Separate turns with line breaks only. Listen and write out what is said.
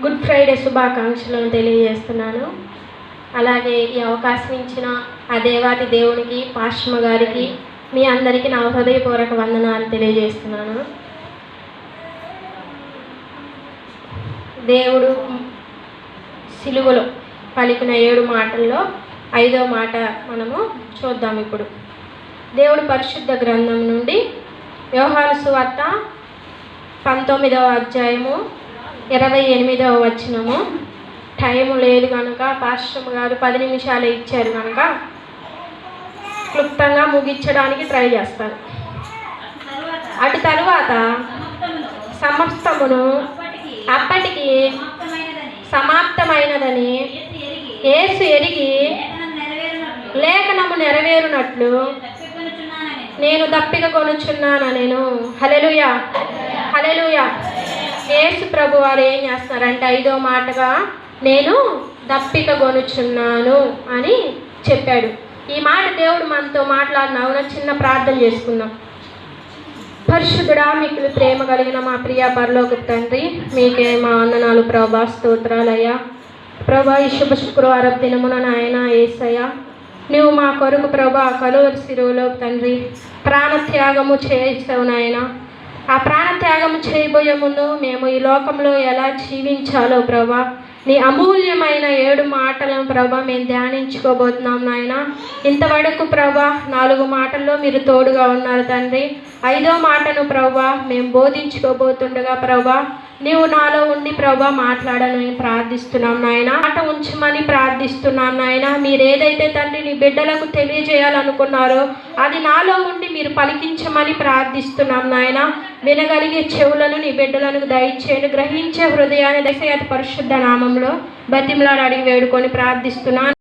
Good Friday శుభాకాంక్షలను తెలియజేస్తున్నాను. అలాగే ఈ అవకాశం ఇచ్చిన ఆ దేవాది దేవునికి, పాశ్మ గారికి, మీ అందరికీ నా హృదయపూర్వక వందనాలు తెలియజేస్తున్నాను. దేవుడు సిలువలో పలికిన 7 మాటల్లో 5వ మాట మనము చూద్దాం. ఇప్పుడు దేవుడు పరిశుద్ధ గ్రంథం నుండి యోహాను సువార్త 19వ అధ్యాయము 28వ వచనము. టైము లేదు కనుక పాస్టర్ గారు 10 నిమిషాలు ఇచ్చారు కనుక క్లుప్తంగా ముగించడానికి ట్రై చేస్తాను. అటు తరువాత సమస్తమును అప్పటికి సమాప్తమైనదని యేసు ఎరిగి లేఖనము నెరవేరునట్లు నేను దప్పిక కొనుచున్నాను. హల్లెలూయా, హల్లెలూయా. యేసు ప్రభు వారు ఏం చేస్తున్నారంటే 5వ మాటగా నేను దప్పిక కొనుచున్నాను అని చెప్పాడు. ఈ మాట దేవుడు మనతో మాట్లాడిన చిన్న ప్రార్థన చేసుకుందాం. పరిశుద్ధుడా, మీకు ప్రేమ కలిగిన మా ప్రియ పరలోకపు తండ్రి, మీకే మా వందనాలు ప్రభా, స్తోత్రాలయ్యా. ప్రభా, ఈ శుభ శుక్రవారం దినమున నాయన యేసయ్య, నువ్వు మా కొరకు ప్రభా కలువరి శిలువలో తండ్రి ప్రాణత్యాగము చేసావు నాయన. ఆ ప్రాణత్యాగము చేయబోయే ముందు మేము ఈ లోకంలో ఎలా జీవించాలో ప్రభా, నీ అమూల్యమైన 7 మాటలను ప్రభా మేము ధ్యానించుకోబోతున్నాం నాయన. ఇంతవరకు ప్రభా 4 మాటల్లో మీరు తోడుగా ఉన్నారు తండ్రి. 5వ మాటను ప్రభా మేము బోధించుకోబోతుండగా ప్రభా నీవు నాలో ఉండి ప్రభా మాట్లాడని ప్రార్థిస్తున్నాం నాయన. మాట ఉంచమని ప్రార్థిస్తున్నాం నాయన. మీరు ఏదైతే తండ్రి నీ బిడ్డలకు తెలియజేయాలనుకున్నారో అది నాలో ఉండి మీరు పలికించమని ప్రార్థిస్తున్నాం నాయన. వినగలిగే చెవులను నీ బిడ్డలను దయచేయండి. గ్రహించే హృదయాన్ని దయచేసి పరిశుద్ధ నామంలో బతిమలాడి అడిగి వేడుకొని ప్రార్థిస్తున్నాను.